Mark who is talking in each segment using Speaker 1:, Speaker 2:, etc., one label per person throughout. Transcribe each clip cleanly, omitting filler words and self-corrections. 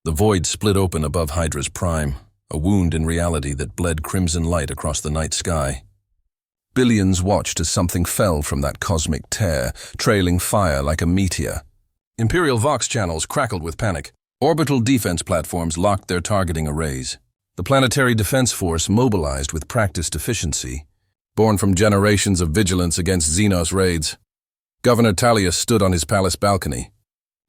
Speaker 1: The void split open above Hydra's prime, a wound in reality that bled crimson light across the night sky. Billions watched as something fell from that cosmic tear, trailing fire like a meteor. Imperial Vox channels crackled with panic. Orbital defense platforms locked their targeting arrays. The Planetary Defense Force mobilized with practiced efficiency, born from generations of vigilance against Xenos raids. Governor Talius stood on his palace balcony.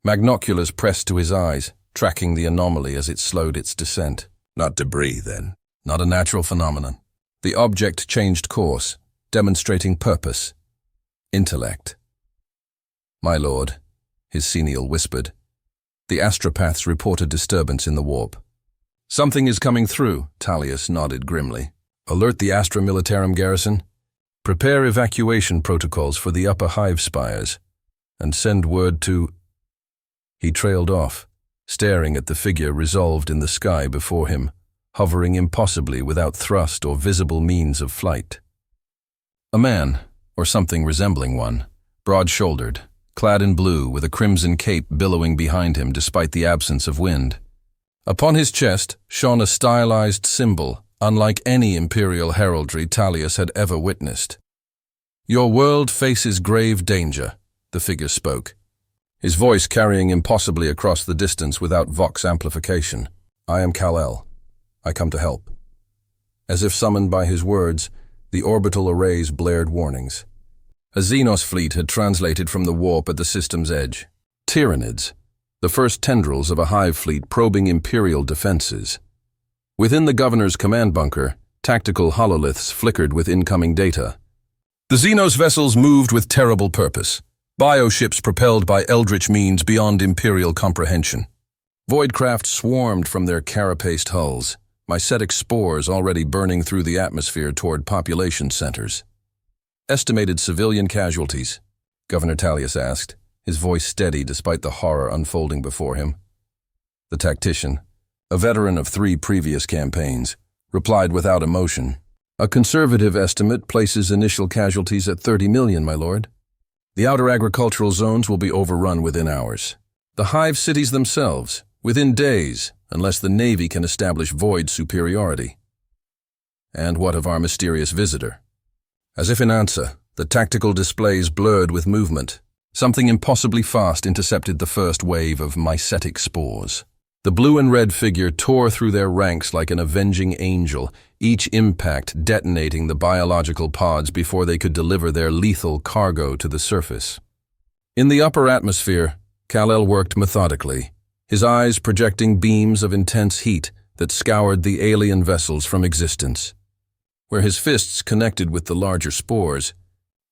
Speaker 1: Magnoculars pressed to his eyes, tracking the anomaly as it slowed its descent. Not debris, then. Not a natural phenomenon. The object changed course, demonstrating purpose. Intellect. My lord, his senial whispered. The astropaths reported disturbance in the warp. Something is coming through, Talius nodded grimly. Alert the Astra Militarum garrison. Prepare evacuation protocols for the upper hive spires, and send word to... He trailed off, staring at the figure resolved in the sky before him, hovering impossibly without thrust or visible means of flight. A man, or something resembling one, broad-shouldered, clad in blue with a crimson cape billowing behind him despite the absence of wind. Upon his chest shone a stylized symbol, unlike any imperial heraldry Talius had ever witnessed. Your world faces grave danger, the figure spoke, his voice carrying impossibly across the distance without Vox amplification. I am Kal-El. I come to help. As if summoned by his words, the orbital arrays blared warnings. A Xenos fleet had translated from the warp at the system's edge. Tyranids, the first tendrils of a hive fleet probing imperial defenses. Within the governor's command bunker, tactical hololiths flickered with incoming data. The Xenos vessels moved with terrible purpose, bioships propelled by eldritch means beyond imperial comprehension. Voidcraft swarmed from their carapaced hulls, mycetic spores already burning through the atmosphere toward population centers. Estimated civilian casualties, Governor Talius asked, his voice steady despite the horror unfolding before him. The tactician, a veteran of 3 previous campaigns, replied without emotion. A conservative estimate places initial casualties at 30 million, my lord. The outer agricultural zones will be overrun within hours. The hive cities themselves, within days, unless the Navy can establish void superiority. And what of our mysterious visitor? As if in answer, the tactical displays blurred with movement. Something impossibly fast intercepted the first wave of mycetic spores. The blue and red figure tore through their ranks like an avenging angel, each impact detonating the biological pods before they could deliver their lethal cargo to the surface. In the upper atmosphere, Kal-El worked methodically, his eyes projecting beams of intense heat that scoured the alien vessels from existence. Where his fists connected with the larger spores,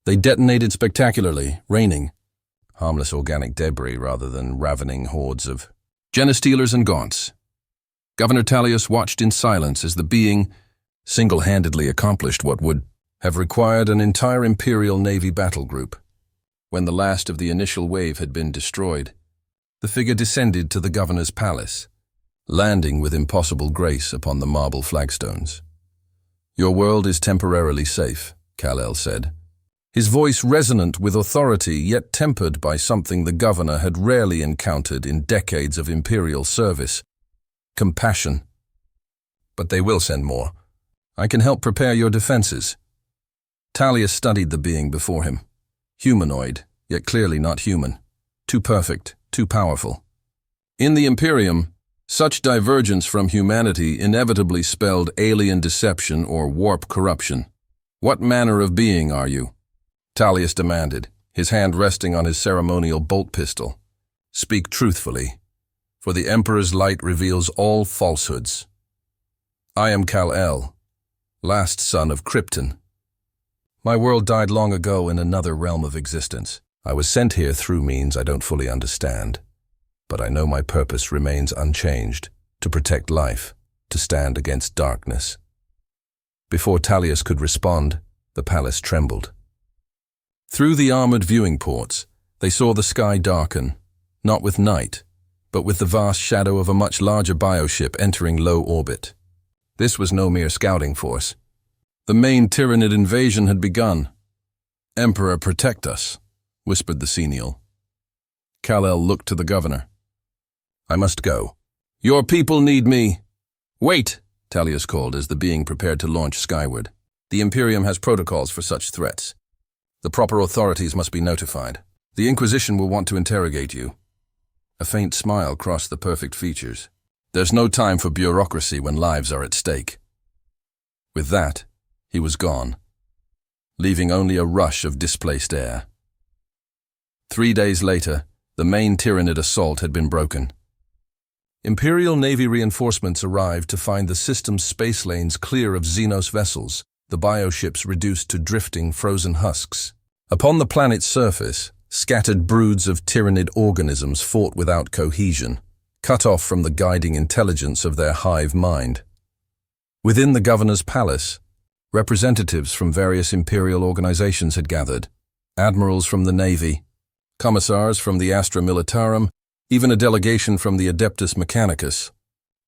Speaker 1: they detonated spectacularly, raining harmless organic debris rather than ravening hordes of genestealers and gaunts. Governor Talius watched in silence as the being single-handedly accomplished what would have required an entire Imperial Navy battle group. When the last of the initial wave had been destroyed, the figure descended to the governor's palace, landing with impossible grace upon the marble flagstones. Your world is temporarily safe, Kal-El said, his voice resonant with authority yet tempered by something the governor had rarely encountered in decades of imperial service: compassion. But they will send more. I can help prepare your defenses. Talius studied the being before him. Humanoid, yet clearly not human. Too perfect, too powerful. In the Imperium, such divergence from humanity inevitably spelled alien deception or warp corruption. What manner of being are you? Talius demanded, his hand resting on his ceremonial bolt pistol. Speak truthfully, for the Emperor's light reveals all falsehoods. I am Kal-El, last son of Krypton. My world died long ago in another realm of existence. I was sent here through means I don't fully understand, but I know my purpose remains unchanged, to protect life, to stand against darkness. Before Talius could respond, the palace trembled. Through the armored viewing ports, they saw the sky darken, not with night, but with the vast shadow of a much larger bioship entering low orbit. This was no mere scouting force. The main Tyranid invasion had begun. Emperor, protect us, whispered the senial. Kal-El looked to the governor. I must go. Your people need me. Wait, Talius called as the being prepared to launch skyward. The Imperium has protocols for such threats. The proper authorities must be notified. The Inquisition will want to interrogate you. A faint smile crossed the perfect features. There's no time for bureaucracy when lives are at stake. With that, he was gone, leaving only a rush of displaced air. 3 days later, the main Tyranid assault had been broken. Imperial Navy reinforcements arrived to find the system's space lanes clear of Xenos vessels, the bioships reduced to drifting frozen husks. Upon the planet's surface, scattered broods of Tyranid organisms fought without cohesion, cut off from the guiding intelligence of their hive mind. Within the governor's palace, representatives from various imperial organizations had gathered, admirals from the Navy, commissars from the Astra Militarum, even a delegation from the Adeptus Mechanicus,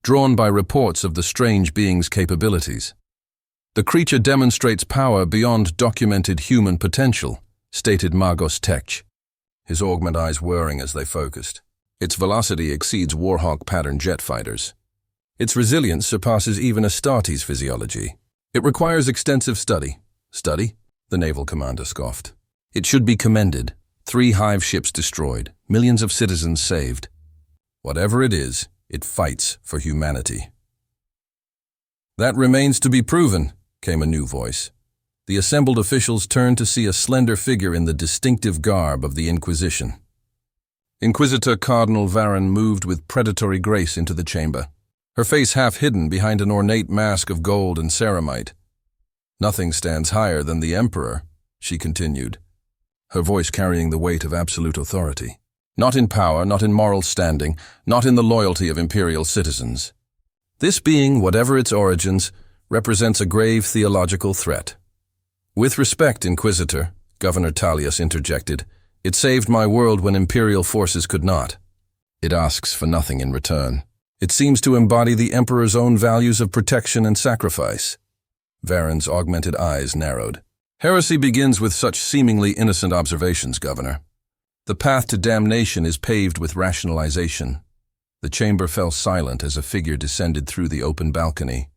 Speaker 1: drawn by reports of the strange being's capabilities. The creature demonstrates power beyond documented human potential, stated Magos Tech, his augment eyes whirring as they focused. Its velocity exceeds Warhawk pattern jet fighters. Its resilience surpasses even Astartes' physiology. It requires extensive study. Study? The naval commander scoffed. It should be commended. 3 hive ships destroyed, millions of citizens saved. Whatever it is, it fights for humanity. That remains to be proven, came a new voice. The assembled officials turned to see a slender figure in the distinctive garb of the Inquisition. Inquisitor Cardinal Varen moved with predatory grace into the chamber, her face half hidden behind an ornate mask of gold and ceramite. Nothing stands higher than the Emperor, she continued, her voice carrying the weight of absolute authority. Not in power, not in moral standing, not in the loyalty of imperial citizens. This being, whatever its origins, represents a grave theological threat. With respect, Inquisitor, Governor Talius interjected, it saved my world when imperial forces could not. It asks for nothing in return. It seems to embody the Emperor's own values of protection and sacrifice. Varen's augmented eyes narrowed. Heresy begins with such seemingly innocent observations, Governor. The path to damnation is paved with rationalization. The chamber fell silent as a figure descended through the open balcony.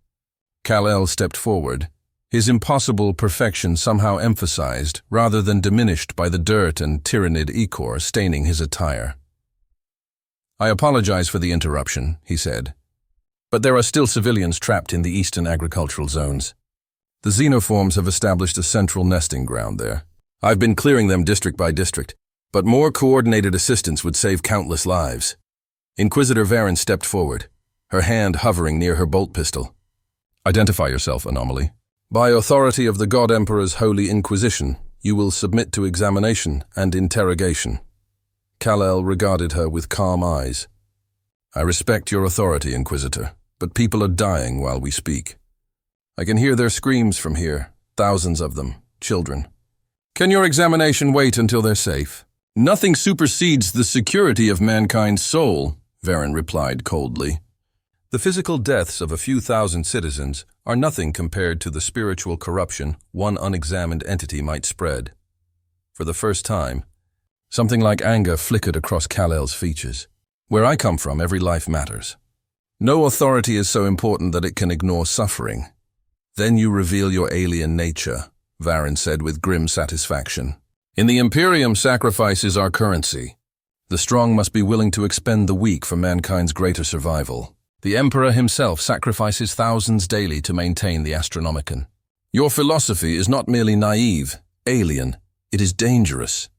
Speaker 1: Kal-El stepped forward, his impossible perfection somehow emphasized rather than diminished by the dirt and Tyranid ichor staining his attire. I apologize for the interruption, he said, but there are still civilians trapped in the eastern agricultural zones. The xenoforms have established a central nesting ground there. I've been clearing them district by district, but more coordinated assistance would save countless lives. Inquisitor Varen stepped forward, her hand hovering near her bolt pistol. Identify yourself, Anomaly. By authority of the God Emperor's Holy Inquisition, you will submit to examination and interrogation. Kal-El regarded her with calm eyes. I respect your authority, Inquisitor, but people are dying while we speak. I can hear their screams from here, thousands of them, children. Can your examination wait until they're safe? Nothing supersedes the security of mankind's soul, Varen replied coldly. The physical deaths of a few thousand citizens are nothing compared to the spiritual corruption one unexamined entity might spread. For the first time, something like anger flickered across Kal-El's features. Where I come from, every life matters. No authority is so important that it can ignore suffering. Then you reveal your alien nature, Varen said with grim satisfaction. In the Imperium, sacrifice is our currency. The strong must be willing to expend the weak for mankind's greater survival. The Emperor himself sacrifices thousands daily to maintain the Astronomicon. Your philosophy is not merely naive, alien, it is dangerous.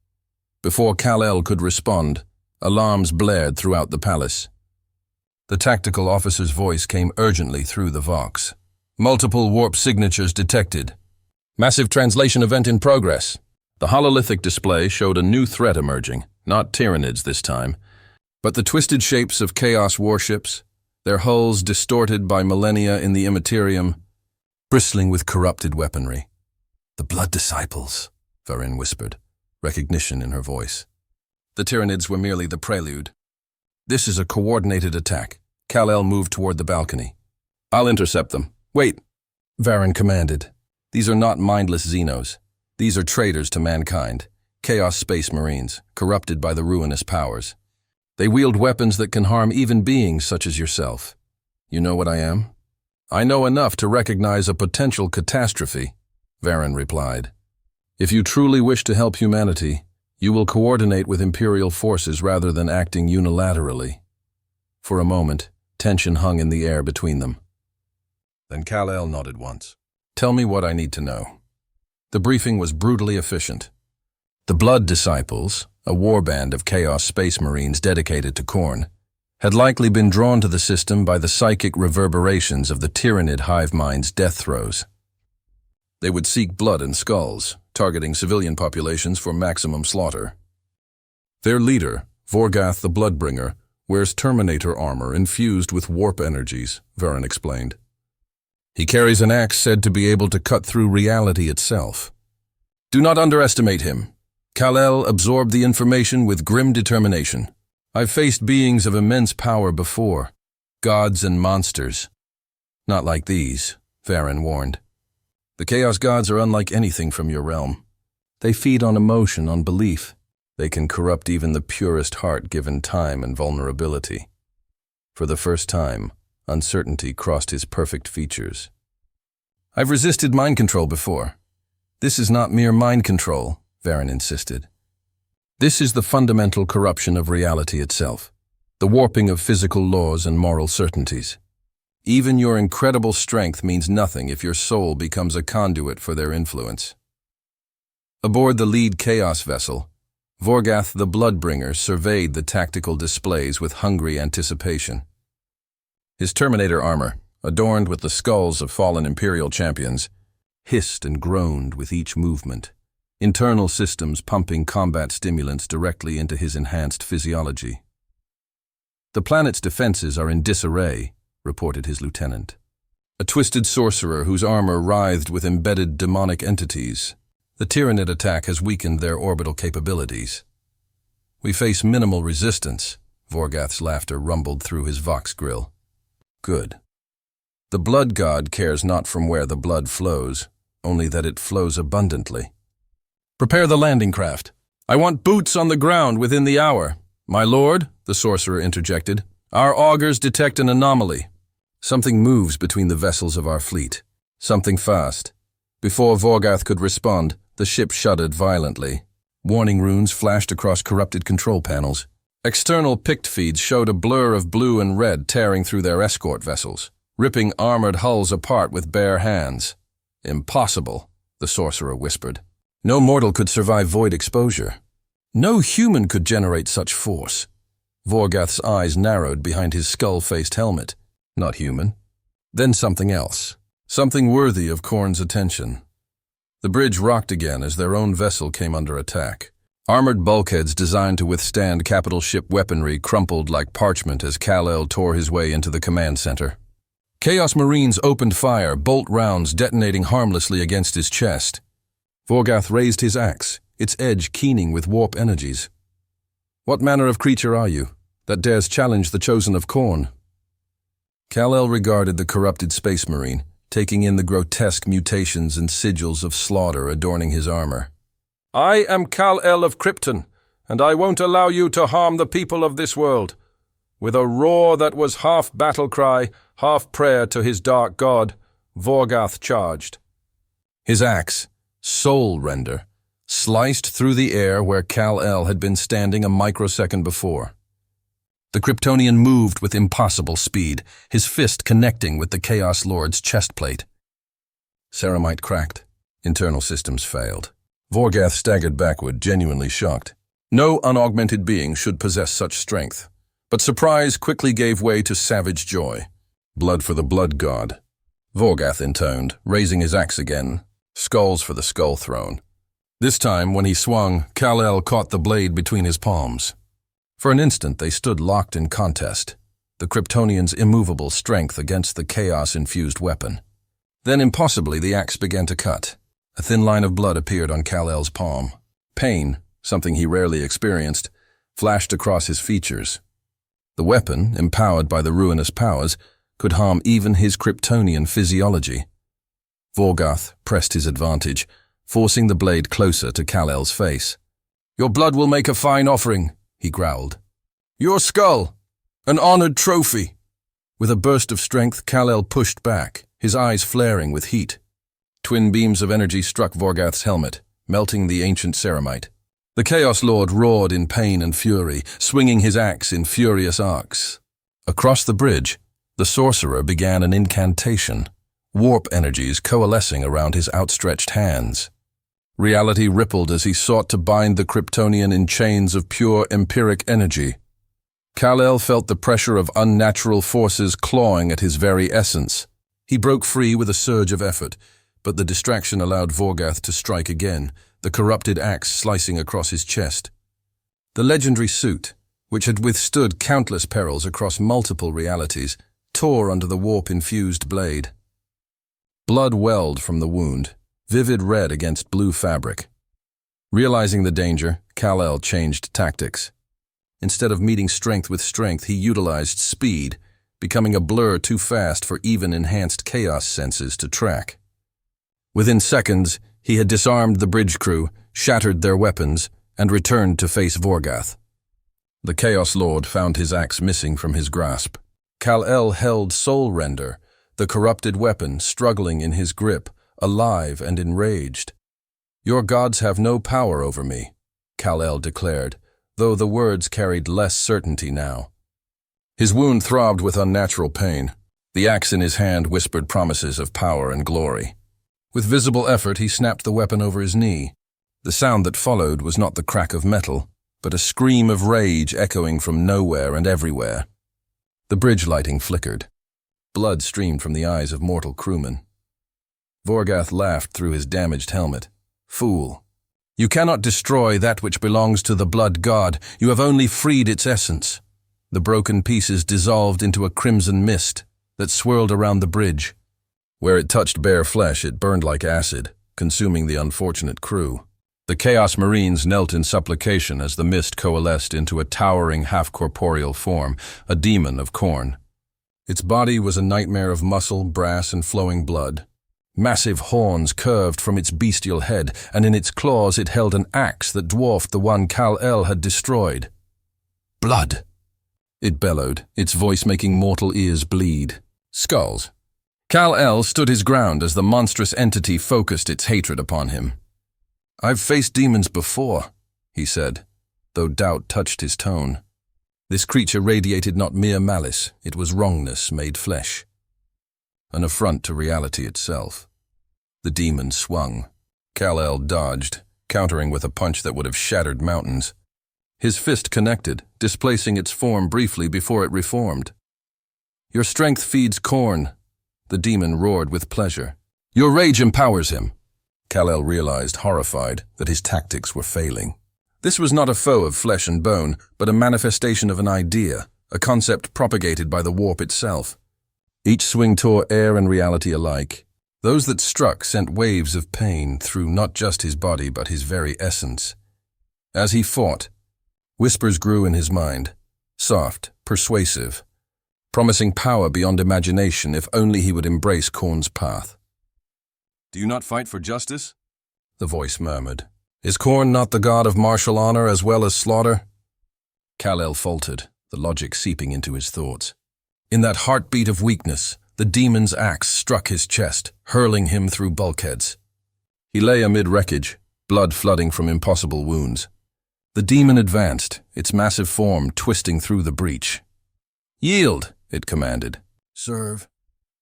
Speaker 1: Before Kal-El could respond, alarms blared throughout the palace. The tactical officer's voice came urgently through the Vox. Multiple warp signatures detected. Massive translation event in progress. The hololithic display showed a new threat emerging, not Tyranids this time, but the twisted shapes of Chaos warships, their hulls distorted by millennia in the immaterium, bristling with corrupted weaponry. The Blood Disciples, Varen whispered, recognition in her voice. The Tyranids were merely the prelude. This is a coordinated attack. Kal-El moved toward the balcony. I'll intercept them. Wait, Varen commanded. These are not mindless Xenos. These are traitors to mankind, Chaos Space Marines, corrupted by the ruinous powers. They wield weapons that can harm even beings such as yourself. You know what I am? I know enough to recognize a potential catastrophe, Varen replied. If you truly wish to help humanity, you will coordinate with Imperial forces rather than acting unilaterally. For a moment, tension hung in the air between them. Then Kal-El nodded once. Tell me what I need to know. The briefing was brutally efficient. The Blood Disciples, a warband of Chaos Space Marines dedicated to Khorne, had likely been drawn to the system by the psychic reverberations of the Tyranid hive mind's death throes. They would seek blood and skulls, targeting civilian populations for maximum slaughter. Their leader, Vorgath the Bloodbringer, wears Terminator armor infused with warp energies, Varen explained. He carries an axe said to be able to cut through reality itself. Do not underestimate him. Kal-El absorbed the information with grim determination. I've faced beings of immense power before, gods and monsters. Not like these, Varen warned. The Chaos Gods are unlike anything from your realm. They feed on emotion, on belief. They can corrupt even the purest heart given time and vulnerability. For the first time, uncertainty crossed his perfect features. I've resisted mind control before. This is not mere mind control, Varen insisted. This is the fundamental corruption of reality itself, the warping of physical laws and moral certainties. Even your incredible strength means nothing if your soul becomes a conduit for their influence. Aboard the lead Chaos vessel, Vorgath the Bloodbringer surveyed the tactical displays with hungry anticipation. His Terminator armor, adorned with the skulls of fallen Imperial champions, hissed and groaned with each movement, internal systems pumping combat stimulants directly into his enhanced physiology. The planet's defenses are in disarray, reported his lieutenant. A twisted sorcerer whose armor writhed with embedded demonic entities. The Tyranid attack has weakened their orbital capabilities. We face minimal resistance, Vorgath's laughter rumbled through his vox grill. Good. The blood god cares not from where the blood flows, only that it flows abundantly. Prepare the landing craft. I want boots on the ground within the hour. My lord, the sorcerer interjected, our augurs detect an anomaly. Something moves between the vessels of our fleet. Something fast. Before Vorgath could respond, the ship shuddered violently. Warning runes flashed across corrupted control panels. External pict feeds showed a blur of blue and red tearing through their escort vessels, ripping armored hulls apart with bare hands. Impossible, the sorcerer whispered. No mortal could survive void exposure. No human could generate such force. Vorgath's eyes narrowed behind his skull-faced helmet. Not human. Then something else. Something worthy of Khorne's attention. The bridge rocked again as their own vessel came under attack. Armored bulkheads designed to withstand capital ship weaponry crumpled like parchment as Kal-El tore his way into the command center. Chaos Marines opened fire, bolt rounds detonating harmlessly against his chest. Vorgath raised his axe, its edge keening with warp energies. What manner of creature are you, that dares challenge the chosen of Khorne? Kal-El regarded the corrupted space marine, taking in the grotesque mutations and sigils of slaughter adorning his armor. I am Kal-El of Krypton, and I won't allow you to harm the people of this world. With a roar that was half battle cry, half prayer to his dark god, Vorgath charged. His axe, Soul Render, sliced through the air where Kal-El had been standing a microsecond before. The Kryptonian moved with impossible speed, his fist connecting with the Chaos Lord's chestplate. Ceramite cracked. Internal systems failed. Vorgath staggered backward, genuinely shocked. No unaugmented being should possess such strength. But surprise quickly gave way to savage joy. Blood for the blood god, Vorgath intoned, raising his axe again. Skulls for the skull throne. This time, when he swung, Kal-El caught the blade between his palms. For an instant, they stood locked in contest, the Kryptonian's immovable strength against the chaos-infused weapon. Then, impossibly, the axe began to cut. A thin line of blood appeared on Kal-El's palm. Pain, something he rarely experienced, flashed across his features. The weapon, empowered by the ruinous powers, could harm even his Kryptonian physiology. Vorgath pressed his advantage, forcing the blade closer to Kal-El's face. Your blood will make a fine offering, he growled. Your skull! An honored trophy! With a burst of strength, Kal-El pushed back, his eyes flaring with heat. Twin beams of energy struck Vorgath's helmet, melting the ancient ceramite. The Chaos Lord roared in pain and fury, swinging his axe in furious arcs. Across the bridge, the sorcerer began an incantation, warp energies coalescing around his outstretched hands. Reality rippled as he sought to bind the Kryptonian in chains of pure empiric energy. Kal-El felt the pressure of unnatural forces clawing at his very essence. He broke free with a surge of effort, but the distraction allowed Vorgath to strike again, the corrupted axe slicing across his chest. The legendary suit, which had withstood countless perils across multiple realities, tore under the warp-infused blade. Blood welled from the wound, vivid red against blue fabric. Realizing the danger, Kal-El changed tactics. Instead of meeting strength with strength, he utilized speed, becoming a blur too fast for even enhanced chaos senses to track. Within seconds, he had disarmed the bridge crew, shattered their weapons, and returned to face Vorgath. The Chaos Lord found his axe missing from his grasp. Kal-El held Soul Render, the corrupted weapon struggling in his grip, alive and enraged. "Your gods have no power over me," Kal-El declared, though the words carried less certainty now. His wound throbbed with unnatural pain. The axe in his hand whispered promises of power and glory. With visible effort, he snapped the weapon over his knee. The sound that followed was not the crack of metal, but a scream of rage echoing from nowhere and everywhere. The bridge lighting flickered. Blood streamed from the eyes of mortal crewmen. Vorgath laughed through his damaged helmet. "Fool! You cannot destroy that which belongs to the blood god. You have only freed its essence." The broken pieces dissolved into a crimson mist that swirled around the bridge. Where it touched bare flesh, it burned like acid, consuming the unfortunate crew. The Chaos Marines knelt in supplication as the mist coalesced into a towering half-corporeal form, a demon of Khorne. Its body was a nightmare of muscle, brass, and flowing blood. Massive horns curved from its bestial head, and in its claws it held an axe that dwarfed the one Kal-El had destroyed. "Blood!" it bellowed, its voice making mortal ears bleed. "Skulls!" Kal-El stood his ground as the monstrous entity focused its hatred upon him. "I've faced demons before," he said, though doubt touched his tone. This creature radiated not mere malice, it was wrongness made flesh. An affront to reality itself. The demon swung. Kal-El dodged, countering with a punch that would have shattered mountains. His fist connected, displacing its form briefly before it reformed. "Your strength feeds Khorne," the demon roared with pleasure. "Your rage empowers him." Kal-El realized, horrified, that his tactics were failing. This was not a foe of flesh and bone, but a manifestation of an idea, a concept propagated by the warp itself. Each swing tore air and reality alike. Those that struck sent waves of pain through not just his body but his very essence. As he fought, whispers grew in his mind, soft, persuasive, promising power beyond imagination if only he would embrace Khorne's path. "Do you not fight for justice?" the voice murmured. "Is Khorne not the god of martial honor as well as slaughter?" Kal-El faltered, the logic seeping into his thoughts. In that heartbeat of weakness, the demon's axe struck his chest, hurling him through bulkheads. He lay amid wreckage, blood flooding from impossible wounds. The demon advanced, its massive form twisting through the breach. "Yield," it commanded. "Serve."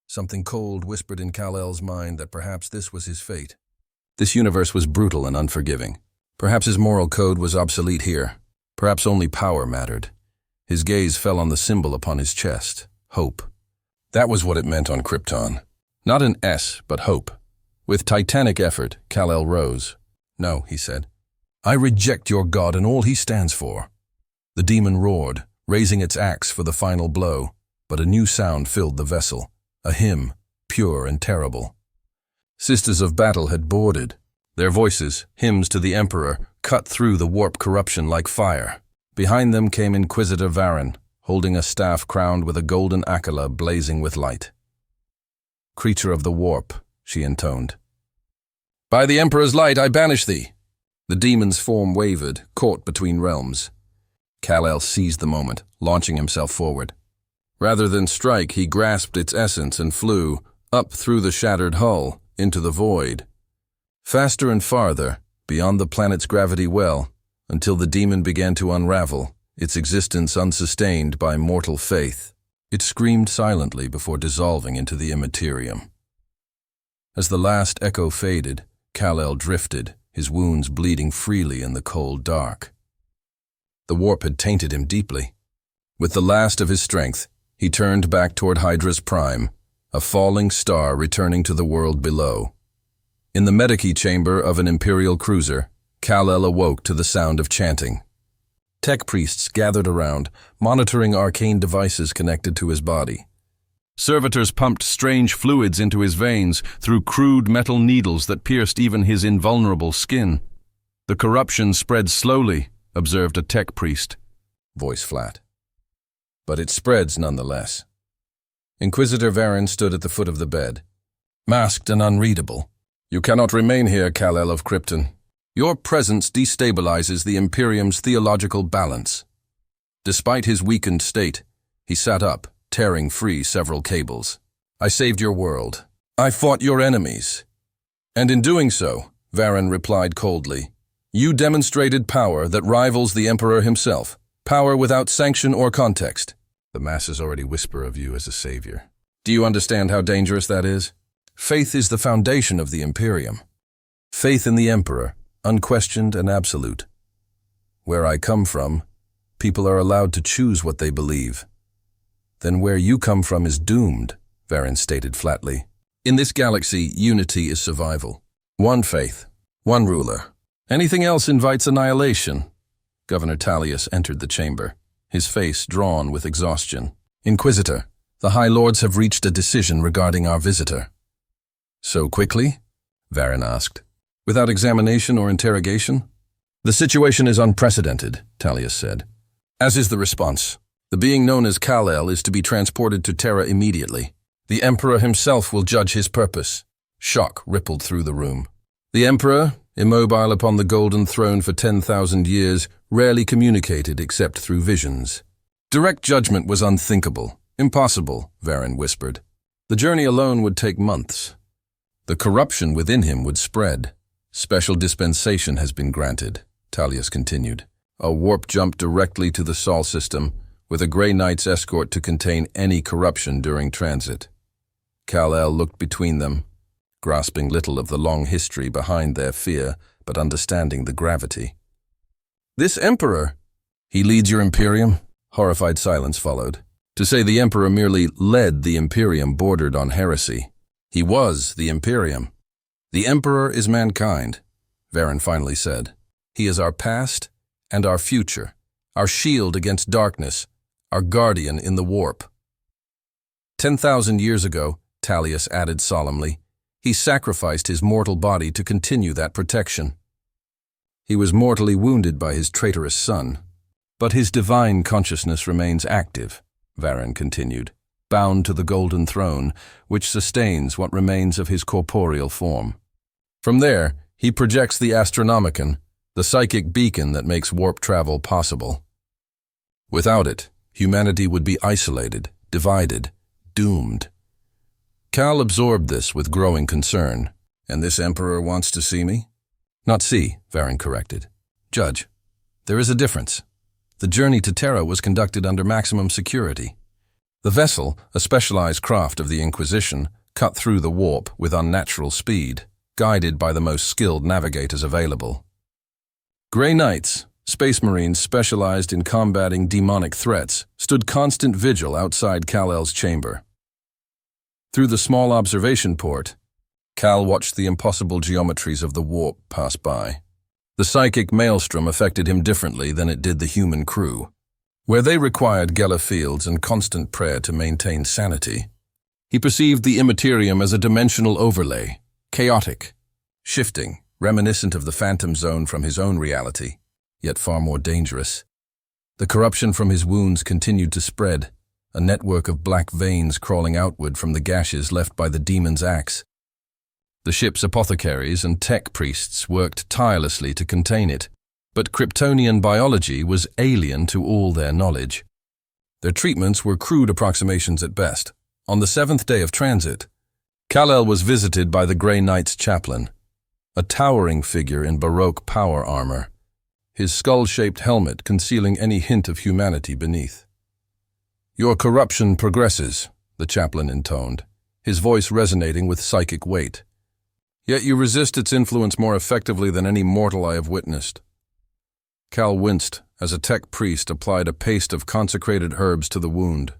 Speaker 1: Something cold whispered in Kal-El's mind that perhaps this was his fate. This universe was brutal and unforgiving. Perhaps his moral code was obsolete here. Perhaps only power mattered. His gaze fell on the symbol upon his chest. Hope. That was what it meant on Krypton. Not an S, but hope. With titanic effort, Kal-El rose. "No," he said. "I reject your god and all he stands for." The demon roared, raising its axe for the final blow, but a new sound filled the vessel, a hymn, pure and terrible. Sisters of Battle had boarded. Their voices, hymns to the Emperor, cut through the warp corruption like fire. Behind them came Inquisitor Varen, holding a staff crowned with a golden Akala blazing with light. "Creature of the warp," she intoned. "By the Emperor's light I banish thee." The demon's form wavered, caught between realms. Kal-El seized the moment, launching himself forward. Rather than strike, he grasped its essence and flew, up through the shattered hull, into the void. Faster and farther, beyond the planet's gravity well, until the demon began to unravel, its existence unsustained by mortal faith. It screamed silently before dissolving into the immaterium. As the last echo faded, Kal-El drifted, his wounds bleeding freely in the cold dark. The warp had tainted him deeply. With the last of his strength, he turned back toward Hydra's prime, a falling star returning to the world below. In the medici chamber of an Imperial cruiser, Kal-El awoke to the sound of chanting. Tech priests gathered around, monitoring arcane devices connected to his body. Servitors pumped strange fluids into his veins through crude metal needles that pierced even his invulnerable skin. The corruption spread slowly, observed a tech priest, voice flat. But it spreads nonetheless. Inquisitor Varen stood at the foot of the bed, masked and unreadable. You cannot remain here, Kal-El of Krypton. Your presence destabilizes the Imperium's theological balance. Despite his weakened state, he sat up, tearing free several cables. I saved your world. I fought your enemies. And in doing so, Varen replied coldly, you demonstrated power that rivals the Emperor himself, power without sanction or context. The masses already whisper of you as a savior. Do you understand how dangerous that is? Faith is the foundation of the Imperium. Faith in the Emperor, unquestioned and absolute. Where I come from, people are allowed to choose what they believe. Then where you come from is doomed, Varen stated flatly. In this galaxy, unity is survival. One faith, one ruler. Anything else invites annihilation. Governor Tallius entered the chamber, his face drawn with exhaustion. Inquisitor, the High Lords have reached a decision regarding our visitor. So quickly? Varen asked. Without examination or interrogation? The situation is unprecedented, Tallius said. As is the response. The being known as Kal-El is to be transported to Terra immediately. The Emperor himself will judge his purpose. Shock rippled through the room. The Emperor, immobile upon the golden throne for 10,000 years, rarely communicated except through visions. Direct judgment was unthinkable, impossible, Varen whispered. The journey alone would take months. The corruption within him would spread. Special dispensation has been granted, Tallius continued. A warp jump directly to the Sol system, with a Grey Knight's escort to contain any corruption during transit. Kal-El looked between them, grasping little of the long history behind their fear, but understanding the gravity. This Emperor, he leads your Imperium? Horrified silence followed. To say the Emperor merely led the Imperium bordered on heresy. He was the Imperium. The Emperor is mankind, Varen finally said. He is our past and our future, our shield against darkness, our guardian in the warp. 10,000 years ago, Tallius added solemnly, he sacrificed his mortal body to continue that protection. He was mortally wounded by his traitorous son, but his divine consciousness remains active, Varen continued, bound to the golden throne, which sustains what remains of his corporeal form. From there, he projects the Astronomicon, the psychic beacon that makes warp travel possible. Without it, humanity would be isolated, divided, doomed. Kal absorbed this with growing concern. And this Emperor wants to see me? Not see, Varen corrected. Judge, there is a difference. The journey to Terra was conducted under maximum security. The vessel, a specialized craft of the Inquisition, cut through the warp with unnatural speed, guided by the most skilled navigators available. Grey Knights, Space Marines specialized in combating demonic threats, stood constant vigil outside Kal-El's chamber. Through the small observation port, Kal watched the impossible geometries of the warp pass by. The psychic maelstrom affected him differently than it did the human crew. Where they required Geller fields and constant prayer to maintain sanity, he perceived the immaterium as a dimensional overlay, chaotic, shifting, reminiscent of the phantom zone from his own reality, yet far more dangerous. The corruption from his wounds continued to spread, a network of black veins crawling outward from the gashes left by the demon's axe. The ship's apothecaries and tech priests worked tirelessly to contain it, but Kryptonian biology was alien to all their knowledge. Their treatments were crude approximations at best. On the 7th day of transit, Kal-El was visited by the Grey Knight's chaplain, a towering figure in Baroque power armor, his skull-shaped helmet concealing any hint of humanity beneath. "Your corruption progresses," the chaplain intoned, his voice resonating with psychic weight. "Yet you resist its influence more effectively than any mortal I have witnessed." Kal winced as a tech priest applied a paste of consecrated herbs to the wound.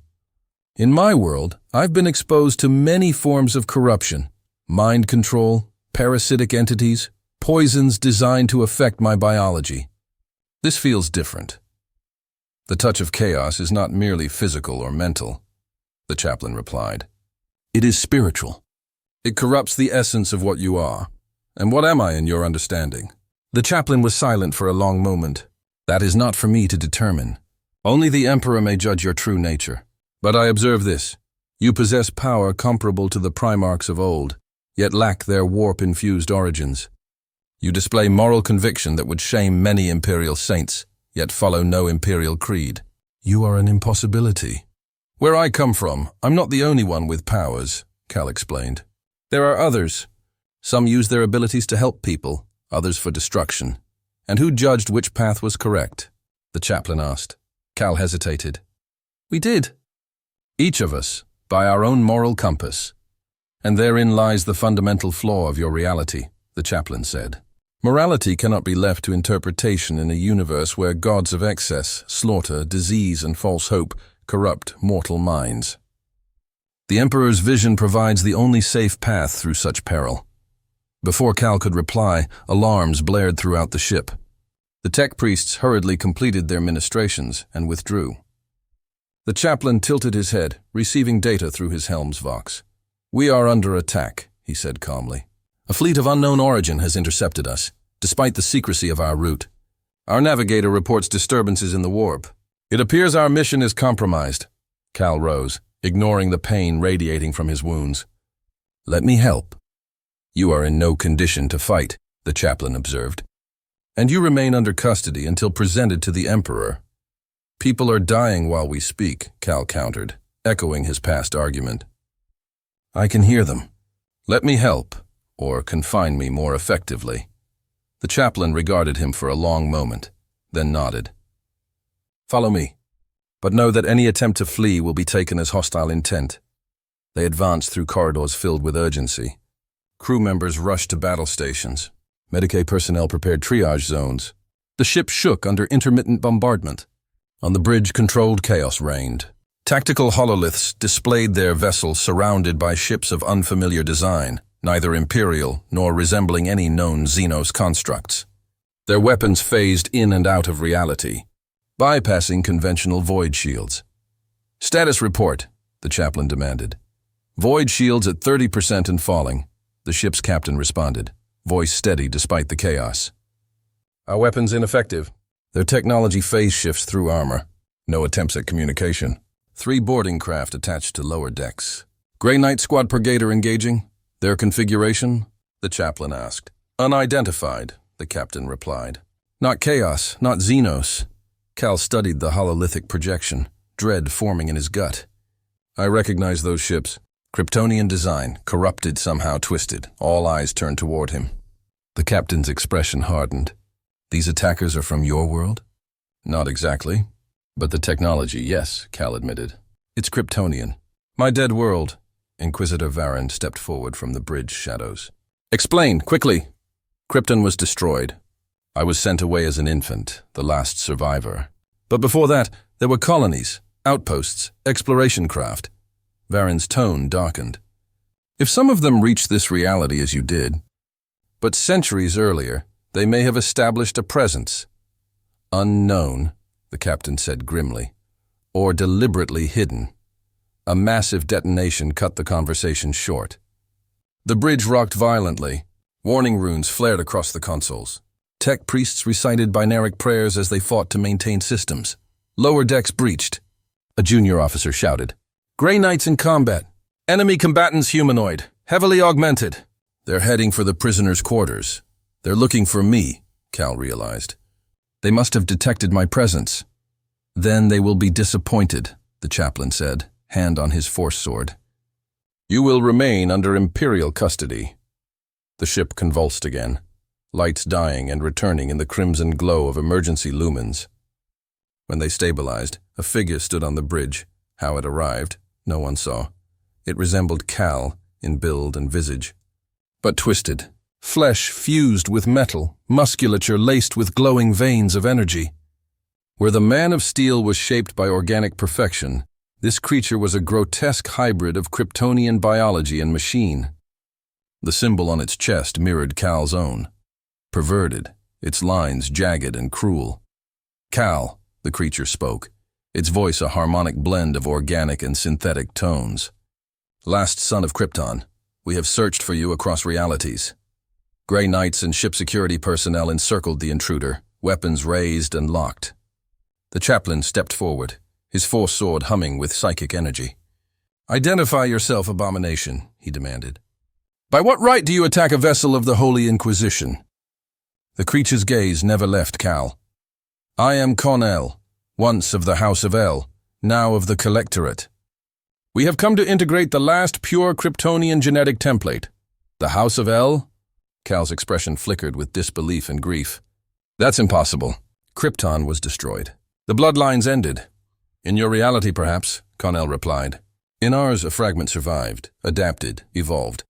Speaker 1: "In my world, I've been exposed to many forms of corruption, mind control, parasitic entities, poisons designed to affect my biology. This feels different. The touch of chaos is not merely physical or mental," the chaplain replied. "It is spiritual. It corrupts the essence of what you are. And what am I in your understanding?" The chaplain was silent for a long moment. "That is not for me to determine. Only the Emperor may judge your true nature. But I observe this. You possess power comparable to the Primarchs of old, yet lack their warp-infused origins. You display moral conviction that would shame many Imperial saints, yet follow no Imperial creed. You are an impossibility." "Where I come from, I'm not the only one with powers," Kal explained. "There are others. Some use their abilities to help people, others for destruction. And who judged which path was correct?" the chaplain asked. Kal hesitated. "We did. Each of us, by our own moral compass. And therein lies the fundamental flaw of your reality," the chaplain said. "Morality cannot be left to interpretation in a universe where gods of excess, slaughter, disease, and false hope corrupt mortal minds. The Emperor's vision provides the only safe path through such peril." Before Kal could reply, alarms blared throughout the ship. The tech priests hurriedly completed their ministrations and withdrew. The chaplain tilted his head, receiving data through his helm's vox. "We are under attack," he said calmly. "A fleet of unknown origin has intercepted us, despite the secrecy of our route. Our navigator reports disturbances in the warp. It appears our mission is compromised." Kal rose, ignoring the pain radiating from his wounds. "Let me help." "You are in no condition to fight," the chaplain observed. "And you remain under custody until presented to the Emperor." "People are dying while we speak," Kal countered, echoing his past argument. "I can hear them. Let me help, or confine me more effectively." The chaplain regarded him for a long moment, then nodded. "Follow me. But know that any attempt to flee will be taken as hostile intent." They advanced through corridors filled with urgency. Crew members rushed to battle stations. Medicae personnel prepared triage zones. The ship shook under intermittent bombardment. On the bridge, controlled chaos reigned. Tactical hololiths displayed their vessels surrounded by ships of unfamiliar design, neither imperial nor resembling any known Xenos constructs. Their weapons phased in and out of reality, bypassing conventional void shields. "Status report," the chaplain demanded. "Void shields at 30% and falling," the ship's captain responded, voice steady despite the chaos. "Our weapons ineffective. Their technology phase shifts through armor. No attempts at communication. 3 boarding craft attached to lower decks. Grey Knight Squad Brigader engaging. Their configuration?" the chaplain asked. "Unidentified," the captain replied. "Not Chaos, not Xenos." Kal studied the hololithic projection, dread forming in his gut. "I recognize those ships. Kryptonian design, corrupted, somehow twisted. All eyes turned toward him." The captain's expression hardened. "These attackers are from your world?" "Not exactly. But the technology, yes," Kal admitted. "It's Kryptonian." "My dead world." Inquisitor Varen stepped forward from the bridge shadows. "Explain, quickly." "Krypton was destroyed. I was sent away as an infant, the last survivor. But before that, there were colonies, outposts, exploration craft." Varen's tone darkened. "If some of them reached this reality as you did, but centuries earlier, they may have established a presence. Unknown," the captain said grimly, "or deliberately hidden." A massive detonation cut the conversation short. The bridge rocked violently. Warning runes flared across the consoles. Tech priests recited binaric prayers as they fought to maintain systems. Lower decks breached. A junior officer shouted, "Grey Knights in combat. Enemy combatants humanoid, heavily augmented." "They're heading for the prisoners' quarters. They're looking for me," Kal realized. They must have detected my presence. Then they will be disappointed, the chaplain said, hand on his force sword. You will remain under Imperial custody. The ship convulsed again, lights dying and returning in the crimson glow of emergency lumens. When they stabilized, a figure stood on the bridge. How it arrived, no one saw. It resembled Cal in build and visage, but twisted. Flesh fused with metal, musculature laced with glowing veins of energy. Where the man of steel was shaped by organic perfection, this creature was a grotesque hybrid of Kryptonian biology and machine. The symbol on its chest mirrored Cal's own. Perverted, its lines jagged and cruel. Cal, the creature spoke, its voice a harmonic blend of organic and synthetic tones. Last son of Krypton, we have searched for you across realities. Grey Knights and ship security personnel encircled the intruder, weapons raised and locked. The chaplain stepped forward, his force sword humming with psychic energy. Identify yourself, abomination, he demanded. By what right do you attack a vessel of the Holy Inquisition? The creature's gaze never left Cal. I am Con-El, once of the House of El, now of the Collectorate. We have come to integrate the last pure Kryptonian genetic template. The House of El? Cal's expression flickered with disbelief and grief. That's impossible. Krypton was destroyed. The bloodlines ended. In your reality, perhaps, Con-El replied. In ours, a fragment survived, adapted, evolved.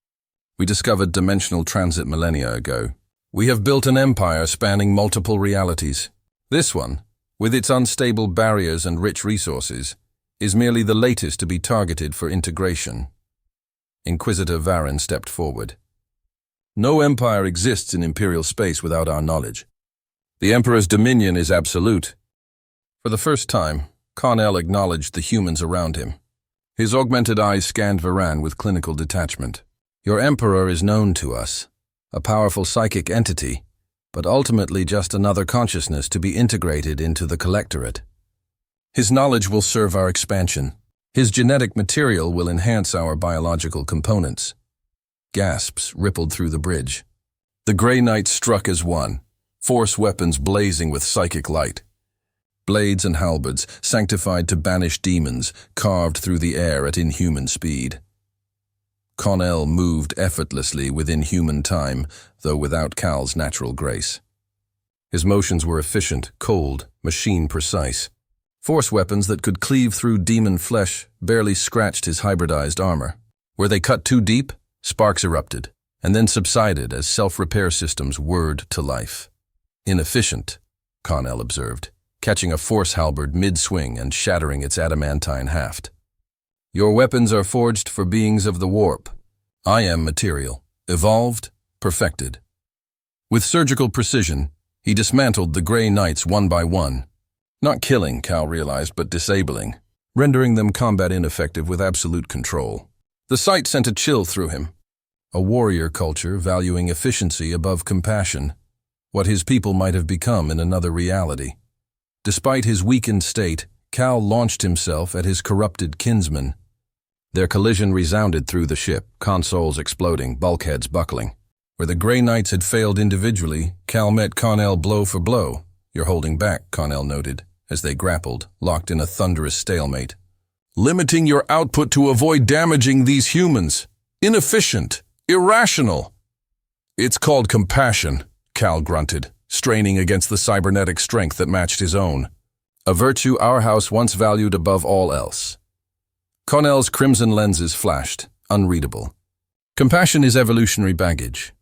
Speaker 1: We discovered dimensional transit millennia ago. We have built an empire spanning multiple realities. This one, with its unstable barriers and rich resources, is merely the latest to be targeted for integration. Inquisitor Varen stepped forward. No empire exists in Imperial space without our knowledge. The Emperor's dominion is absolute. For the first time, Con-El acknowledged the humans around him. His augmented eyes scanned Varan with clinical detachment. Your Emperor is known to us, a powerful psychic entity, but ultimately just another consciousness to be integrated into the Collectorate. His knowledge will serve our expansion. His genetic material will enhance our biological components. Gasps rippled through the bridge. The Grey Knights struck as one, force weapons blazing with psychic light. Blades and halberds, sanctified to banish demons, carved through the air at inhuman speed. Con-El moved effortlessly within human time, though without Cal's natural grace. His motions were efficient, cold, machine-precise. Force weapons that could cleave through demon flesh barely scratched his hybridized armor. Where they cut too deep, sparks erupted, and then subsided as self-repair systems whirred to life. Inefficient, Con-El observed, catching a force halberd mid-swing and shattering its adamantine haft. Your weapons are forged for beings of the warp. I am material, evolved, perfected. With surgical precision, he dismantled the Grey Knights one by one. Not killing, Cal realized, but disabling, rendering them combat ineffective with absolute control. The sight sent a chill through him. A warrior culture valuing efficiency above compassion, what his people might have become in another reality. Despite his weakened state, Cal launched himself at his corrupted kinsmen. Their collision resounded through the ship, consoles exploding, bulkheads buckling. Where the Grey Knights had failed individually, Cal met Con-El blow for blow. You're holding back, Con-El noted, as they grappled, locked in a thunderous stalemate. Limiting your output to avoid damaging these humans. Inefficient. Irrational. It's called compassion, Cal grunted, straining against the cybernetic strength that matched his own. A virtue our house once valued above all else. Con-El's crimson lenses flashed, unreadable. Compassion is evolutionary baggage.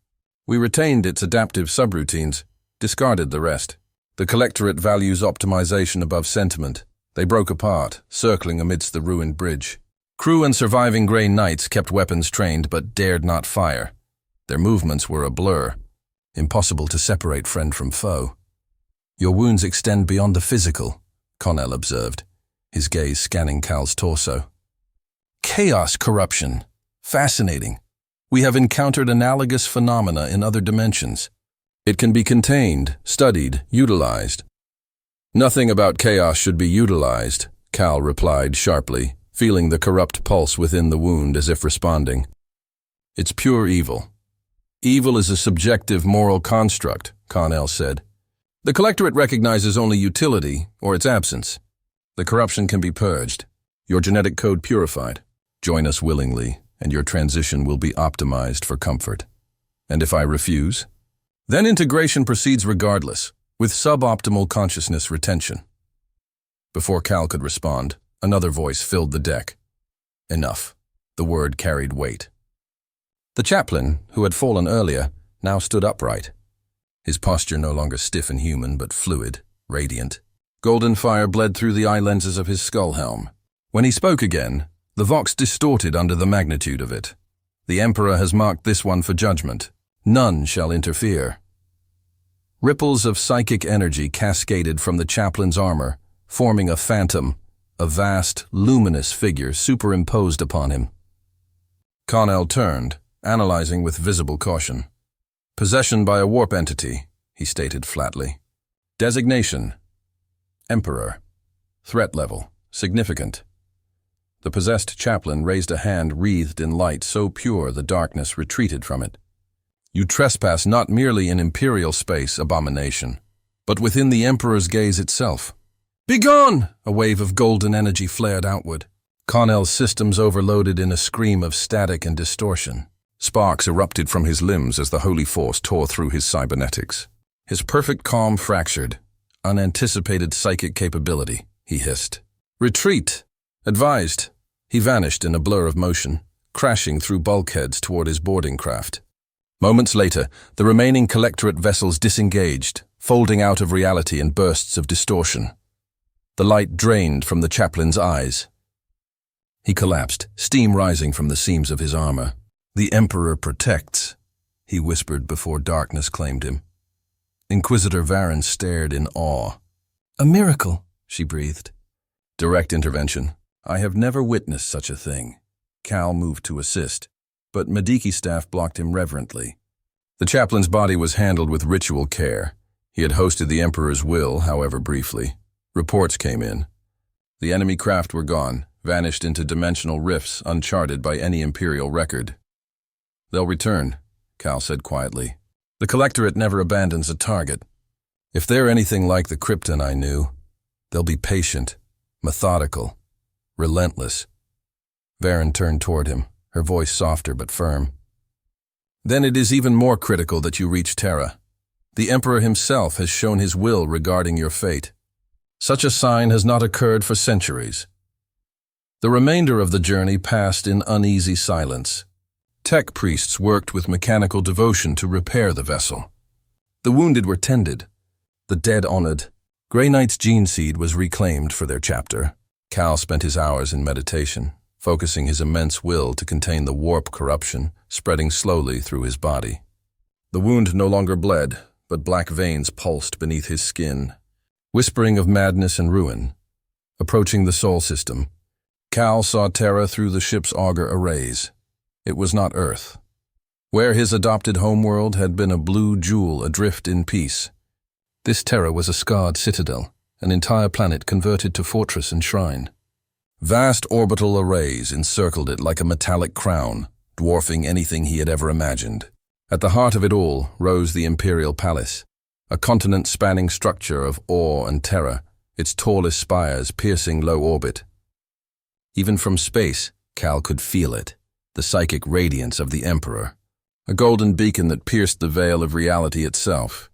Speaker 1: We retained its adaptive subroutines, discarded the rest. The Collectorate values optimization above sentiment. They broke apart, circling amidst the ruined bridge. Crew and surviving Grey Knights kept weapons trained but dared not fire. Their movements were a blur, impossible to separate friend from foe. Your wounds extend beyond the physical, Con-El observed, his gaze scanning Cal's torso. Chaos corruption. Fascinating. We have encountered analogous phenomena in other dimensions. It can be contained, studied, utilized. Nothing about chaos should be utilized, Cal replied sharply, feeling the corrupt pulse within the wound as if responding. It's pure evil. Evil is a subjective moral construct, Con-El said. The Collectorate recognizes only utility or its absence. The corruption can be purged, your genetic code purified. Join us willingly, and your transition will be optimized for comfort. And if I refuse? Then integration proceeds regardless, with suboptimal consciousness retention. Before Cal could respond, another voice filled the deck. Enough. The word carried weight. The chaplain, who had fallen earlier, now stood upright. His posture no longer stiff and human, but fluid, radiant. Golden fire bled through the eye lenses of his skull helm. When he spoke again, the vox distorted under the magnitude of it. The Emperor has marked this one for judgment. None shall interfere. Ripples of psychic energy cascaded from the chaplain's armor, forming a phantom, a vast, luminous figure superimposed upon him. Connell turned, analyzing with visible caution. Possession by a warp entity, he stated flatly. Designation: Emperor. Threat level: significant. The possessed chaplain raised a hand wreathed in light so pure the darkness retreated from it. You trespass not merely in imperial space, abomination, but within the Emperor's gaze itself. Begone! A wave of golden energy flared outward. Connell's systems overloaded in a scream of static and distortion. Sparks erupted from his limbs as the holy force tore through his cybernetics. His perfect calm fractured. Unanticipated psychic capability, he hissed. Retreat! Advised. He vanished in a blur of motion, crashing through bulkheads toward his boarding craft. Moments later, the remaining Collectorate vessels disengaged, folding out of reality in bursts of distortion. The light drained from the chaplain's eyes. He collapsed, steam rising from the seams of his armor. The Emperor protects, he whispered before darkness claimed him. Inquisitor Varen stared in awe. A miracle, she breathed. Direct intervention. I have never witnessed such a thing. Cal moved to assist, but Mediki's staff blocked him reverently. The chaplain's body was handled with ritual care. He had hosted the Emperor's will, however briefly. Reports came in. The enemy craft were gone, vanished into dimensional rifts uncharted by any Imperial record. They'll return, Cal said quietly. The Collectorate never abandons a target. If they're anything like the Krypton I knew, they'll be patient, methodical, relentless. Varen turned toward him, her voice softer but firm. Then it is even more critical that you reach Terra. The Emperor himself has shown his will regarding your fate. Such a sign has not occurred for centuries. The remainder of the journey passed in uneasy silence. Tech priests worked with mechanical devotion to repair the vessel. The wounded were tended, the dead honored. Grey Knight's gene seed was reclaimed for their chapter. Cal spent his hours in meditation, focusing his immense will to contain the warp corruption spreading slowly through his body. The wound no longer bled, but black veins pulsed beneath his skin, whispering of madness and ruin. Approaching the Sol system, Cal saw Terra through the ship's auger arrays. It was not Earth. Where his adopted homeworld had been a blue jewel adrift in peace, this Terra was a scarred citadel, an entire planet converted to fortress and shrine. Vast orbital arrays encircled it like a metallic crown, dwarfing anything he had ever imagined. At the heart of it all rose the Imperial Palace, a continent-spanning structure of awe and terror, its tallest spires piercing low orbit. Even from space, Cal could feel it, the psychic radiance of the Emperor, a golden beacon that pierced the veil of reality itself.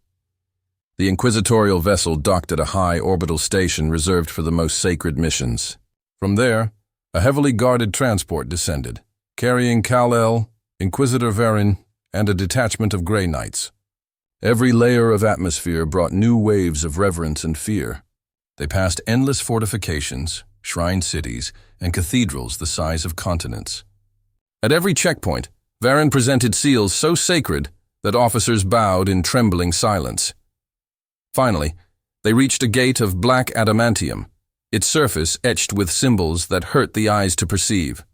Speaker 1: The inquisitorial vessel docked at a high orbital station reserved for the most sacred missions. From there, a heavily guarded transport descended, carrying Kal-El, Inquisitor Varen, and a detachment of Grey Knights. Every layer of atmosphere brought new waves of reverence and fear. They passed endless fortifications, shrine cities, and cathedrals the size of continents. At every checkpoint, Varen presented seals so sacred that officers bowed in trembling silence. Finally, they reached a gate of black adamantium, its surface etched with symbols that hurt the eyes to perceive.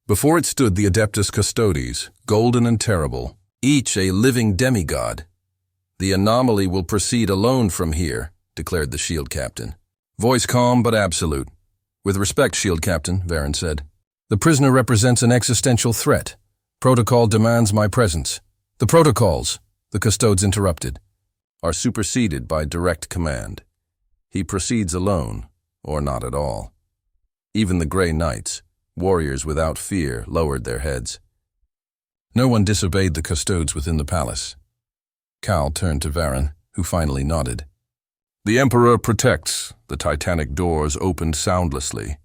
Speaker 1: Before it stood the Adeptus Custodes, golden and terrible, each a living demigod. The anomaly will proceed alone from here, declared the shield captain. Voice calm but absolute. With respect, shield captain, Varen said. The prisoner represents an existential threat. Protocol demands my presence. The protocols, the custodes interrupted. are superseded by direct command. He proceeds alone, or not at all. Even the Grey Knights, warriors without fear, lowered their heads. No one disobeyed the custodes within the palace. Cal turned to Varen, who finally nodded. The Emperor protects. The titanic doors opened soundlessly.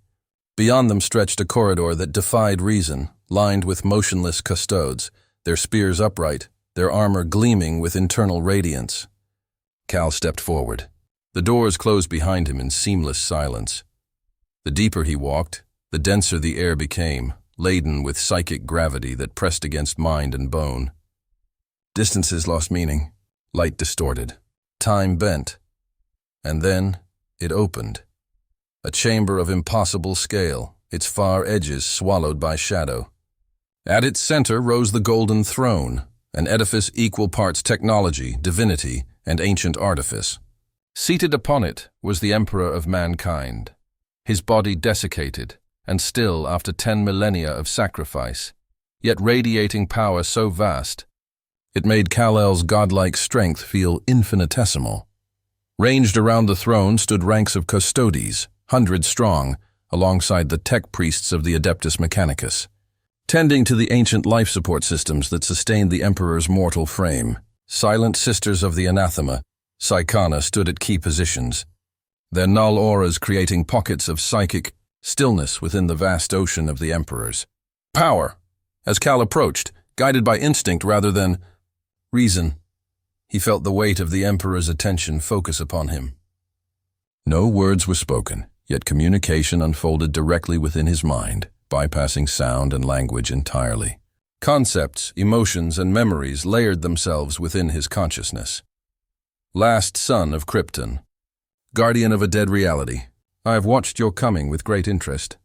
Speaker 1: Beyond them stretched a corridor that defied reason, lined with motionless custodes, their spears upright, their armor gleaming with internal radiance. Cal stepped forward. The doors closed behind him in seamless silence. The deeper he walked, the denser the air became, laden with psychic gravity that pressed against mind and bone. Distances lost meaning, light distorted, time bent. And then it opened. A chamber of impossible scale, its far edges swallowed by shadow. At its center rose the golden throne, an edifice equal parts technology, divinity, and ancient artifice. Seated upon it was the Emperor of mankind, his body desiccated, and still after 10 millennia of sacrifice, yet radiating power so vast, it made Kal-El's godlike strength feel infinitesimal. Ranged around the throne stood ranks of custodes, hundreds strong, alongside the tech priests of the Adeptus Mechanicus, tending to the ancient life support systems that sustained the Emperor's mortal frame. Silent sisters of the anathema, Psychana, stood at key positions, their null auras creating pockets of psychic stillness within the vast ocean of the Emperors. Power! As Cal approached, guided by instinct rather than reason, he felt the weight of the Emperor's attention focus upon him. No words were spoken, yet communication unfolded directly within his mind, bypassing sound and language entirely. Concepts, emotions, and memories layered themselves within his consciousness. Last son of Krypton, guardian of a dead reality, I have watched your coming with great interest.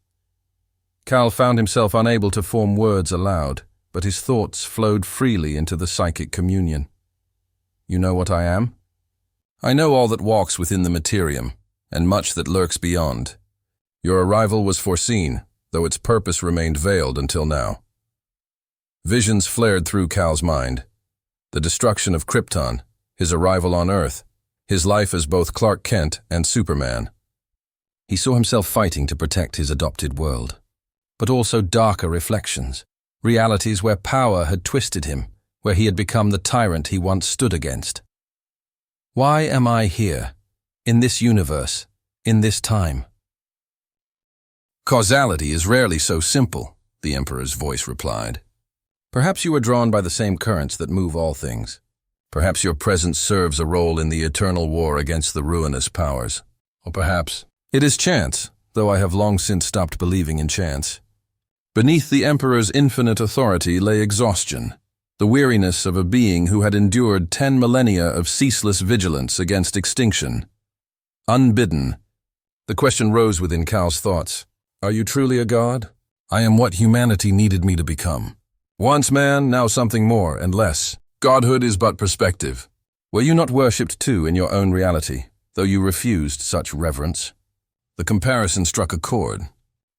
Speaker 1: Cal found himself unable to form words aloud, but his thoughts flowed freely into the psychic communion. You know what I am? I know all that walks within the materium, and much that lurks beyond. Your arrival was foreseen, though its purpose remained veiled until now. Visions flared through Cal's mind. The destruction of Krypton, his arrival on Earth, his life as both Clark Kent and Superman. He saw himself fighting to protect his adopted world, but also darker reflections, realities where power had twisted him, where he had become the tyrant he once stood against. Why am I here, in this universe, in this time? Causality is rarely so simple, the Emperor's voice replied. Perhaps you are drawn by the same currents that move all things. Perhaps your presence serves a role in the eternal war against the ruinous powers. Or perhaps it is chance, though I have long since stopped believing in chance. Beneath the Emperor's infinite authority lay exhaustion, the weariness of a being who had endured 10 millennia of ceaseless vigilance against extinction. Unbidden, the question rose within Cal's thoughts. Are you truly a god? I am what humanity needed me to become. Once man, now something more and less. Godhood is but perspective. Were you not worshipped too in your own reality, though you refused such reverence? The comparison struck a chord.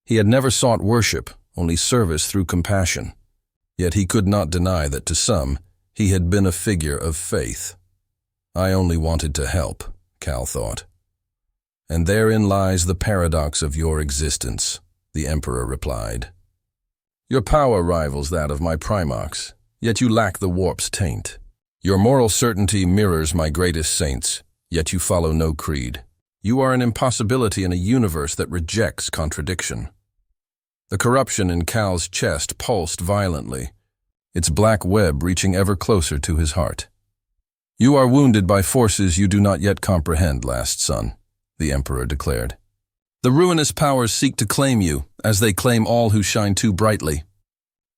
Speaker 1: He had never sought worship, only service through compassion. Yet he could not deny that to some, he had been a figure of faith. I only wanted to help, Cal thought. And therein lies the paradox of your existence, the Emperor replied. Your power rivals that of my Primarchs, yet you lack the warp's taint. Your moral certainty mirrors my greatest saints, yet you follow no creed. You are an impossibility in a universe that rejects contradiction. The corruption in Cal's chest pulsed violently, its black web reaching ever closer to his heart. You are wounded by forces you do not yet comprehend, last son, the Emperor declared. The ruinous powers seek to claim you, as they claim all who shine too brightly.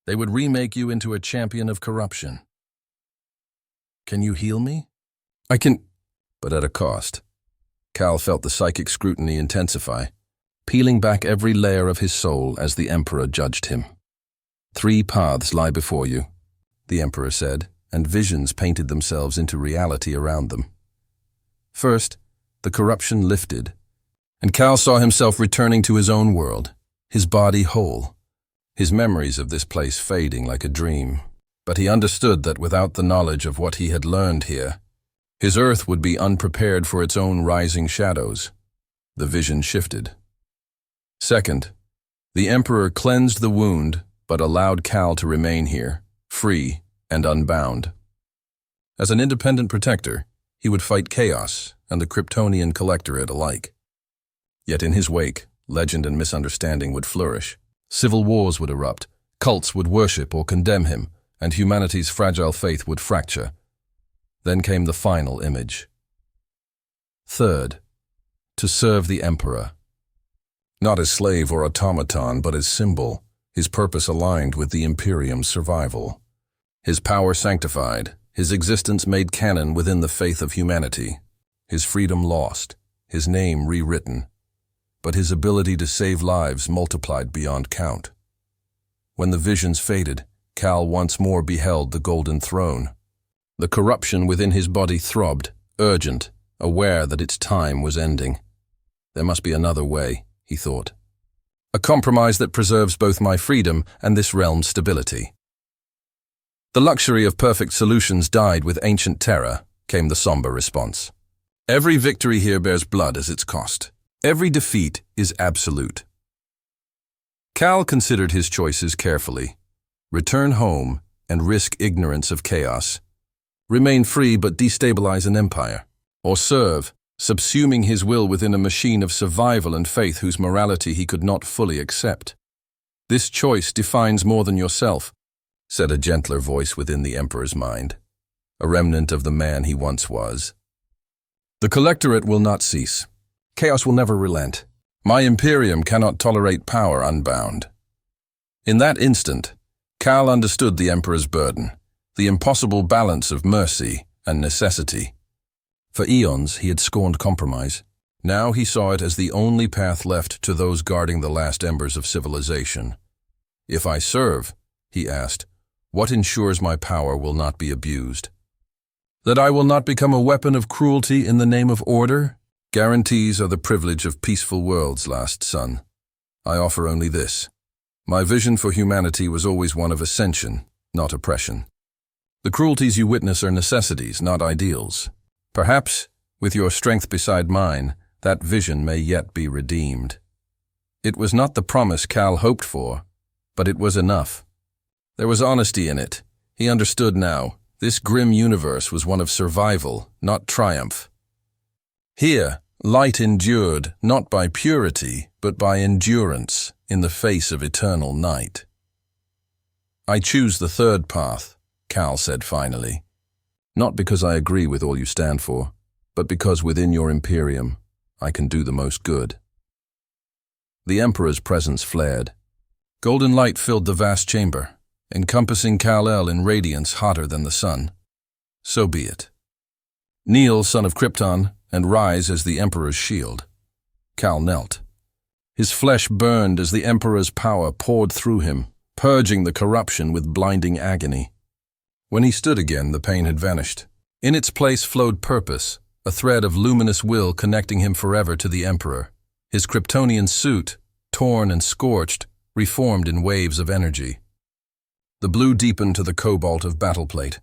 Speaker 1: They would remake you into a champion of corruption. Can you heal me? I can, but at a cost. Cal felt the psychic scrutiny intensify, peeling back every layer of his soul as the Emperor judged him. 3 paths lie before you, the Emperor said, and visions painted themselves into reality around them. First, the corruption lifted, and Cal saw himself returning to his own world, his body whole, his memories of this place fading like a dream. But he understood that without the knowledge of what he had learned here, His Earth would be unprepared for its own rising shadows. The vision shifted. Second, the Emperor cleansed the wound but allowed Cal to remain here, free and unbound. As an independent protector, he would fight chaos and the Kryptonian collectorate alike. Yet in his wake, legend and misunderstanding would flourish. Civil wars would erupt, cults would worship or condemn him, and humanity's fragile faith would fracture. Then came the final image. Third, to serve the Emperor. Not as slave or automaton, but as symbol, his purpose aligned with the Imperium's survival. His power sanctified, his existence made canon within the faith of humanity, his freedom lost, his name rewritten, but his ability to save lives multiplied beyond count. When the visions faded, Cal once more beheld the Golden Throne. The corruption within his body throbbed, urgent, aware that its time was ending. There must be another way, he thought. A compromise that preserves both my freedom and this realm's stability. The luxury of perfect solutions died with ancient terror, came the somber response. Every victory here bears blood as its cost. Every defeat is absolute. Cal considered his choices carefully. Return home and risk ignorance of chaos. Remain free but destabilize an empire. Or serve, subsuming his will within a machine of survival and faith whose morality he could not fully accept. This choice defines more than yourself, said a gentler voice within the Emperor's mind, a remnant of the man he once was. The collectorate will not cease. Chaos will never relent. My Imperium cannot tolerate power unbound. In that instant, Cal understood the Emperor's burden, the impossible balance of mercy and necessity. For eons, he had scorned compromise. Now he saw it as the only path left to those guarding the last embers of civilization. If I serve, he asked, what ensures my power will not be abused? That I will not become a weapon of cruelty in the name of order? Guarantees are the privilege of peaceful worlds, last son. I offer only this. My vision for humanity was always one of ascension, not oppression. The cruelties you witness are necessities, not ideals. Perhaps, with your strength beside mine, that vision may yet be redeemed. It was not the promise Cal hoped for, but it was enough. There was honesty in it. He understood now. This grim universe was one of survival, not triumph. Here, light endured, not by purity, but by endurance, in the face of eternal night. I choose the third path, Cal said finally. Not because I agree with all you stand for, but because within your Imperium, I can do the most good. The Emperor's presence flared. Golden light filled the vast chamber, encompassing Kal-El in radiance hotter than the sun. So be it. Kneel, son of Krypton, and rise as the Emperor's shield. Cal knelt. His flesh burned as the Emperor's power poured through him, purging the corruption with blinding agony. When he stood again, the pain had vanished. In its place flowed purpose, a thread of luminous will connecting him forever to the Emperor. His Kryptonian suit, torn and scorched, reformed in waves of energy. The blue deepened to the cobalt of battleplate.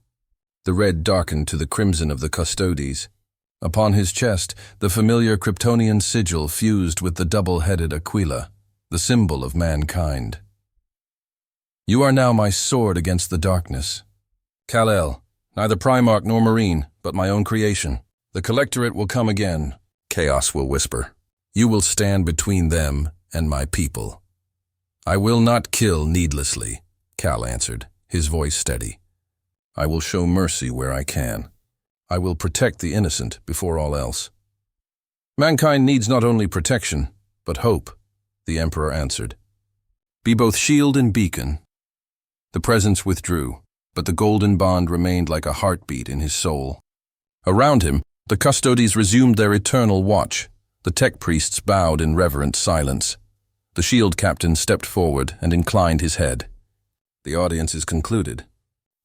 Speaker 1: The red darkened to the crimson of the Custodes. Upon his chest, the familiar Kryptonian sigil fused with the double-headed Aquila, the symbol of mankind. You are now my sword against the darkness. Kal-El, neither Primarch nor Marine, but my own creation. The Collectorate will come again. Chaos will whisper. You will stand between them and my people. I will not kill needlessly, Cal answered, his voice steady. I will show mercy where I can. I will protect the innocent before all else. Mankind needs not only protection, but hope, the Emperor answered. Be both shield and beacon. The presence withdrew, but the golden bond remained like a heartbeat in his soul. Around him, the Custodes resumed their eternal watch. The tech priests bowed in reverent silence. The shield captain stepped forward and inclined his head. The audience is concluded.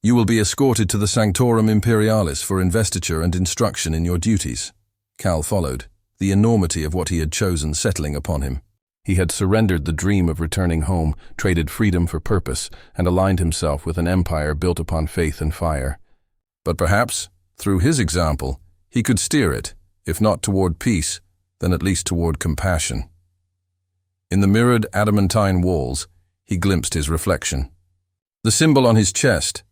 Speaker 1: You will be escorted to the Sanctorum Imperialis for investiture and instruction in your duties. Cal followed, the enormity of what he had chosen settling upon him. He had surrendered the dream of returning home, traded freedom for purpose, and aligned himself with an empire built upon faith and fire. But perhaps, through his example, He could steer it, if not toward peace, then at least toward compassion. In the mirrored adamantine walls, he glimpsed his reflection. The symbol on his chest,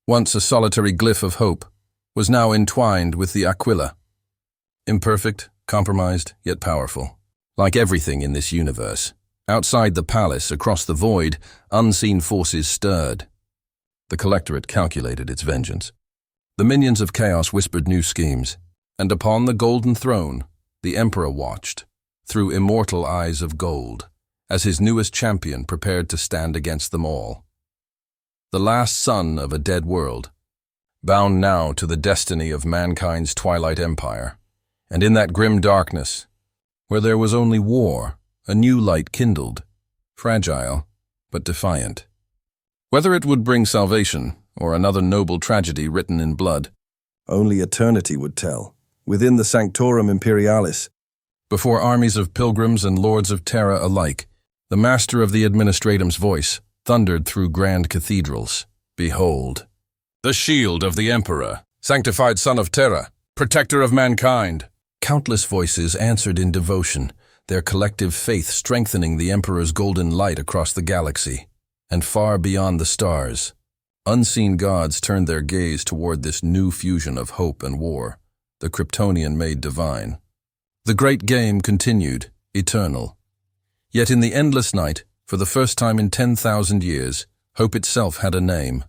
Speaker 1: once a solitary glyph of hope, was now entwined with the aquila. Imperfect, compromised, yet powerful. Like everything in this universe, outside the palace, across the void, unseen forces stirred. The Collectorate calculated its vengeance. The minions of chaos whispered new schemes, and upon the golden throne, the Emperor watched, through immortal eyes of gold, as his newest champion prepared to stand against them all. The last son of a dead world, bound now to the destiny of mankind's twilight empire, and in that grim darkness, where there was only war, a new light kindled, fragile but defiant. Whether it would bring salvation or another noble tragedy written in blood, only eternity would tell, within the Sanctorum Imperialis. Before armies of pilgrims and lords of Terra alike, the master of the administratum's voice thundered through grand cathedrals. Behold, the shield of the Emperor, sanctified son of Terra, protector of mankind. Countless voices answered in devotion, their collective faith strengthening the Emperor's golden light across the galaxy. And far beyond the stars, unseen gods turned their gaze toward this new fusion of hope and war, the Kryptonian made divine. The great game continued, eternal. Yet in the endless night, for the first time in 10,000 years, hope itself had a name.